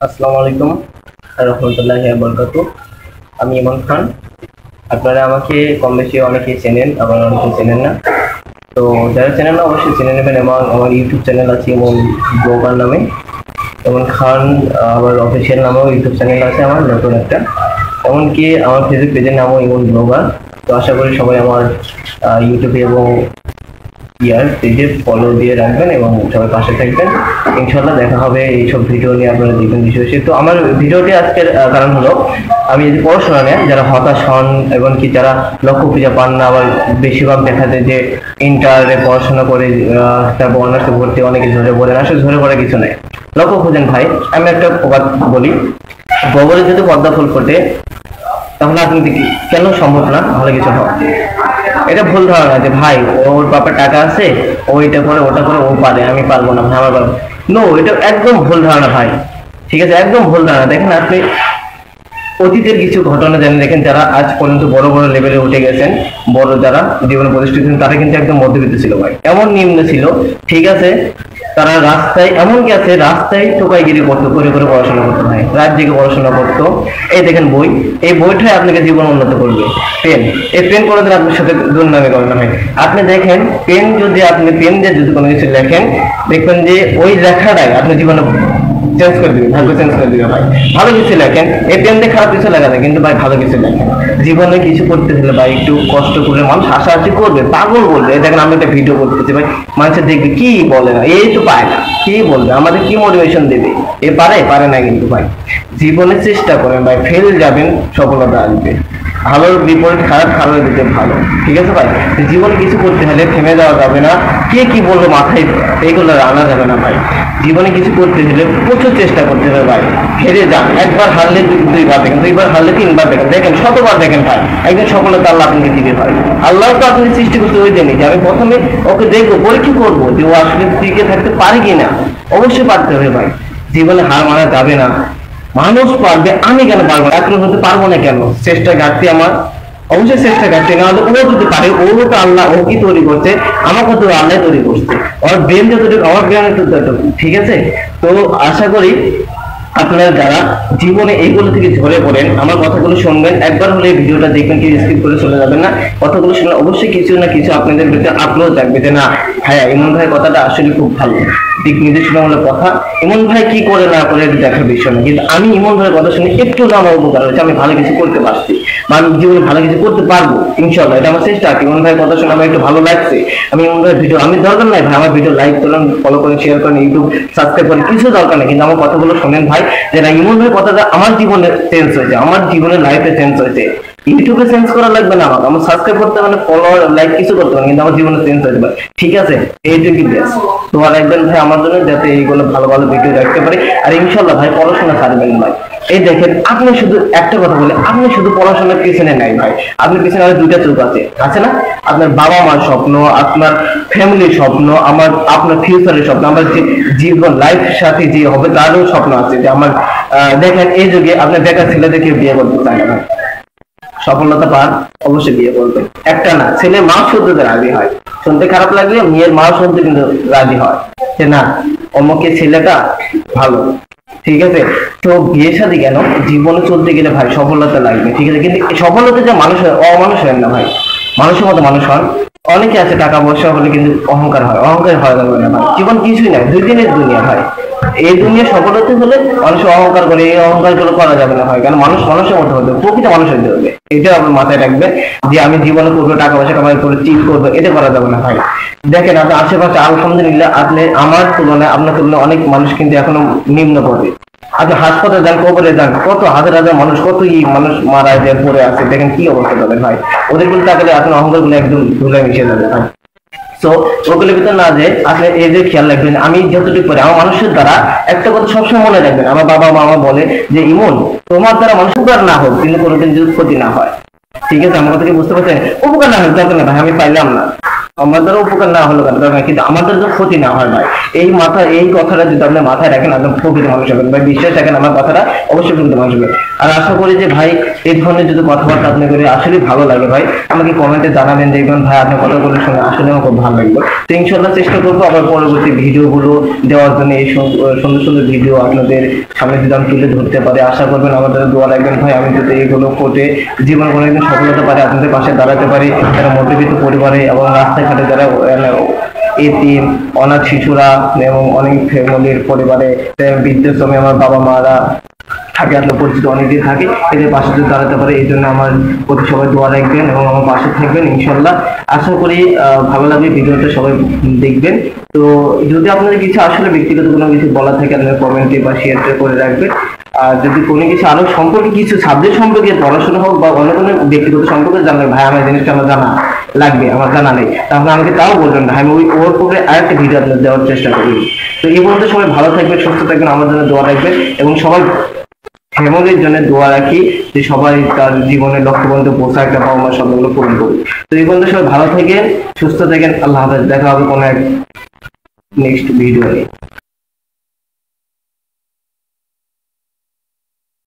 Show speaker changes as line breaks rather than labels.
আসসালামু আলাইকুম রহমতুল্লাহি ওয়া বারাকাতুহু। আমি ইমন খান। আপনারা আমাকে কম বেশি অনেকেই চেনেন, আবার অনেকে চেনেন না। তো যারা চেনেন না অবশ্যই চেনে নেবেন। এবং আমার ইউটিউব চ্যানেল আছে ইমন ব্লগার নামে, ইমন খান। আবার অফিসিয়াল নামেও ইউটিউব চ্যানেল আছে আমার নতুন একটা। এমনকি আমার ফেসবুক পেজের নামও ইমন ব্লগার। তো আশা করি সবাই আমার ইউটিউবে এবং পেজে ফলো দিয়ে রাখবেন এবং সবাই পাশে থাকবেন। ইনশাল্লাহ দেখা হবে এইসব ভিডিও নিয়ে, আপনারা দেখবেন বিষয়। তো আমার ভিডিওটি আজকের কারণ হলো, আমি যদি পড়াশোনা নেয় যারা হতাশ হন এবং কি যারা লক্ষ্য খুঁজে পান না, আবার বেশিরভাগ দেখা যায় যে ইন্টারে পড়াশোনা করে তারপর অনার্সে ভর্তি অনেকে ঝরে পড়েন। আসলে ঝরে পড়ে কিছু নেই, লক্ষ্য খুঁজেন ভাই। আমি একটা প্রবাদ বলি, গোবরে যদি পদ্মা ফুল ফোটে তাহলে আপনি দেখি কেন সম্ভব না ভালো কিছু হওয়া। এটা ভুল ধারণা যে ভাই ওর বাপের টাকা আছে, ও এটা করে ওটা করে ও পারে, আমি পারবো না ভাই, আমার পারবো। নো, এটা একদম ভুল ধারণা ভাই। ঠিক আছে, একদম ভুল ধারণা। দেখেন আপনি অতীতের কিছু ঘটনা জানেন, দেখেন যারা আজ পর্যন্ত বড় বড় লেভেলে উঠে গেছেন, বড় যারা জীবনে প্রতিষ্ঠিত, তারা কিন্তু একদম মধ্যবিত্ত ছিল ভাই, এমন নিম্ন ছিল। ঠিক আছে, তারা রাস্তায় এমনকি আছে রাস্তায় টোকাইগিরি করতো, করে করে পড়াশোনা করতো ভাই, রাত জেগে পড়াশোনা করতো। এই দেখেন বই, এই বইটাই আপনাকে জীবন উন্নত করবে। পেন, এই পেন কোনোদিন আপনার সাথে দুর্নামে করে না ভাই। আপনি দেখেন পেন, যদি আপনি পেন দিয়ে যদি কোনো কিছু লেখেন, দেখবেন যে ওই লেখাটাই আপনার জীবনে চেঞ্জ করে দিবে, ভাগ্য চেঞ্জ করে দিবে ভাই। ভালো কিছু লেখেন, এই পেন দিয়ে খারাপ কিছু লেখা যায়, কিন্তু ভাই ভালো কিছু লেখেন। জীবনে কিছু করতে হলে ভাই একটু কষ্ট করে মানুষ হাসাহাসি করবে, পাগল বলবে। এই দেখেন আমি একটা ভিডিও করতেছি ভাই, মানুষের দেখবে কি বলে না, এই তো পায় না, কি বলবে, আমাদের কি মোটিভেশন দেবে? এ পারে পারে না, কিন্তু ভাই জীবনে চেষ্টা করেন ভাই, ফেল যাবেন সফলতা আসবে। ভালোর বিপরীত খারাপ, খারাপের দিকে ভালো। ঠিক আছে ভাই, জীবনে কিছু করতে হলে থেমে যাওয়া যাবে না। কে কি বললো মাথায় এইগুলো আনা যাবে না ভাই। জীবনে কিছু করতে হলে প্রচুর চেষ্টা করতে হবে ভাই। হেরে যান, একবার হারলে দুইবার দেখেন, দুইবার হারলে তিনবার দেখেন, দেখেন শতবার দেখেন ভাই, একদিন সফলতা আল্লাহ আপনাকে দিতে পারে। আল্লাহ তো আপনি সৃষ্টি করতে ওই দিনই যে আমি প্রথমে ওকে দেখবো, পরীক্ষা করবো যে ও আসলে টিকে থাকতে পারে কিনা। অবশ্যই পারতে হবে ভাই, জীবনে হার মানা যাবে না। মানুষ পারবে, আমি কেন পারবো না? এখন হতে পারবো না কেন? চেষ্টা ঘাটতি আমার, অবশ্যই চেষ্টা ঘাটতি। না হলে ও যদি পারে, ও তো আল্লাহ, ও কি তৈরি করছে, আমাকে তো আল্লাহ তৈরি করছে। ওর ব্রেন যতটুকু, আমার ব্রেন ততটুকু। ঠিক আছে, তো আশা করি আপনারা যারা জীবনে এইগুলো থেকে ঝরে পড়েন, আমার কথাগুলো শুনবেন, একবার হলে ভিডিওটা দেখবেন, কি স্কিপ করে চলে যাবেন না। কথাগুলো শুনে অবশ্যই কিছু না কিছু আপনাদের ভিতরে আগ্রহ থাকবে যে না হ্যাঁ, ইমন ভাই কথাটা আসলে খুব ভালো, দিক নির্দেশনামূলক কথা। ইমন ভাই কি করে না করে দেখার বিষয় না, কিন্তু আমি ইমন ভাইয়ের কথা শুনে একটু আমার উপকার হয়েছে, আমি ভালো কিছু করতে পারছি বা আমি জীবনে ভালো কিছু করতে পারবো ইনশাল্লাহ। এটা আমার চেষ্টা। ইমন ভাইয়ের কথা শুনে আমার একটু ভালো লাগছে। আমি ইমন ভাইয়ের ভিডিও, আমি দরকার নাই ভাই আমার ভিডিও লাইক করেন, ফলো করেন, শেয়ার করেন, ইউটিউব সাবস্ক্রাইব করেন, কিছু দরকার নেই, কিন্তু আমার কথাগুলো শোনেন ভাই। যে না, ইমন ভাইয়ের কথাটা আমার জীবনে চেঞ্জ হয়েছে, আমার জীবনের লাইফে চেঞ্জ হয়েছে। ইউটিউবে চেঞ্জ করা লাগবে না আমাকে, আমার সাবস্ক্রাইব করতে মানে ফলো লাইক কিছু করতে হবে, কিন্তু আমার জীবনে চেঞ্জ হয়ে যাবে। ঠিক আছে, এইটুকুই বেশ। দোয়া রাখবেন ভাই আমার জন্য, যাতে এইগুলো ভালো ভালো ভিডিও রাখতে পারি। আর ইনশাল্লাহ ভাই পড়াশোনা ছাড়বেন ভাই। এই দেখেন, আপনি শুধু একটা কথা বলে, আপনি শুধু পড়াশোনার পিছনে নাই ভাই, আপনার পিছনে আর দুইটা চোখ আছে, আছে না? আপনার বাবা মার স্বপ্ন, আপনার ফ্যামিলির স্বপ্ন, আপনার ফিউচারের স্বপ্ন, আমার যে জীবন লাইফ সাথে যে হবে তারও স্বপ্ন আছে। যে আমার দেখেন এই যুগে আপনার বেকার ছেলেদেরকে বিয়ে করতে চায় না। সফলতা পান, অবশ্যই বিয়ে করবে। একটা না, ছেলে মা শুনতে রাজি হয়, শুনতে খারাপ লাগলে মেয়ের মা শুনতে কিন্তু রাজি হয় যে না অমুকের ছেলেটা ভালো। ঠিক আছে, তো বিয়ে শাদী কেন, জীবনে চলতে গেলে ভাই সফলতা লাগবে। ঠিক আছে, কিন্তু সফলতা যে মানুষ হয়, অমানুষ হয় না ভাই, মানুষের মতো মানুষ হন। অনেকে আছে টাকা পয়সা হলে কিন্তু অহংকার হয়, অহংকার হয় না ভাই। জীবন কিছুই নাই, দুই দিনের দুনিয়া ভাই। এই দুনিয়া সফল হতে হলে মানুষ অহংকার করে, এই অহংকার গুলো করা যাবে না ভাই। কারণ মানুষ মানুষের মতো হতে হবে, প্রকৃত মানুষ হতে হবে। এটা আপনার মাথায় রাখবে যে আমি জীবনে করবো, টাকা পয়সা কামাই করে চিল করবো, এটা করা যাবে না ভাই। দেখেন আপনি আশেপাশে আলহামদুলিল্লাহ, আপনি আমার তুলনায়, আপনার তুলনায় অনেক মানুষ কিন্তু এখনো নিম্ন পদে। আপনি হাসপাতালে যান, কবরে যান, কত হাজার হাজার মানুষ, কত মানুষ মারা যায় পড়ে আছে, দেখেন কি অবস্থা তাদের ভাই। ওদের গুলো তাকালে আপনার অহংকার গুলো একদম ধুলে মিশে যাবে ভাই। তো ওগুলোর ভিতর না যে আপনি এই যে খেয়াল রাখবেন, আমি যতটুকু পারি আমার মানুষের দ্বারা একটা কথা সবসময় মনে রাখবেন। আমার বাবা মা বলে যে ইমন, তোমার দ্বারা মানুষ উপকার না হোক কিন্তু কোনোদিন যদি ক্ষতি না হয়। ঠিক আছে, আমার কথা কি বুঝতে পারছেন? উপকার না হোক দরকার না ভাই, আমি পাইলাম না, আমাদেরও উপকার না হলো কেন দরকার, কিন্তু আমাদের তো ক্ষতি না হয় ভাই। এই কথাটা যদি আপনি মাথায় রাখেন, একদম প্রকৃত মানুষ হবেন ভাই, বিশ্বাস রাখেন আমার কথাটা, অবশ্যই প্রকৃত মানুষ হবে। আর আশা করি যে ভাই এই ধরনের যদি কথাবার্তা আপনি করে আসলে ভালো লাগে ভাই, আমাকে কমেন্টে জানাবেন, দেখবেন ভাই আপনার কথাগুলো শুনে আসলে আমার খুব ভালো লাগবে। তো ইনশাল্লাহ চেষ্টা করবো আবার পরবর্তী ভিডিওগুলো দেওয়ার জন্য, এই সুন্দর সুন্দর ভিডিও আপনাদের সামনে যদি আমি তুলে ধরতে পারি। আশা করবেন আমাদের দোয়া রাখবেন ভাই, আমি যদি এইগুলো করে জীবনে কোনো একদিন সফল হতে পারি, আপনাদের পাশে দাঁড়াতে পারি, যারা মধ্যবিত্ত পরিবারে এবং রাস্তাঘাটে যারা এতিম অনাথ শিশুরা এবং অনেক ফ্যামিলির পরিবারে বৃদ্ধাশ্রমে আমার বাবা মারা থাকে, আপনার পরিচিত অনেকেই থাকে, এদের পাশে যদি দাঁড়াতে পারে, এই জন্য আমার প্রতি সবাই দোয়া রাখবেন এবং আমার পাশে থাকবেন ইনশাল্লাহ। আশা করি ভালো লাগবে ভিডিওটা, সবাই দেখবেন। তো যদি আপনাদের কিছু আসলে ব্যক্তিগত কোনো কিছু বলা থাকে, আপনার কমেন্টে বা শেয়ার করে রাখবেন। আর যদি কোনো কিছু আরো সম্পর্কে, কিছু সাবজেক্ট সম্পর্কে, পড়াশোনা হোক বা অন্য কোনো ব্যক্তিগত সম্পর্কে জানলে ভাই আমার জিনিসটা আমার জানা লাগবে, আমার জানা নেই, তাহলে আমাকে তাও বলবেন ভাই, আমি ওর উপরে আরেকটা ভিডিও আপনার দেওয়ার চেষ্টা করি। তো এই পর্যন্ত সবাই ভালো থাকবেন, সুস্থ থাকবেন, আমার জন্য দোয়া রাখবেন এবং সবাই ফ্যামিলির জন্য দোয়া রাখি যে সবাই তার জীবনের লক্ষ্য পর্যন্ত পৌঁছা, একটা বাবা মার স্বপ্নগুলো পূরণ করি। তো এই পর্যন্ত সবাই ভালো থাকেন, সুস্থ থাকেন, আল্লাহ হাফেজ, দেখা হবে কোনো এক নেক্সট ভিডিও নিয়ে।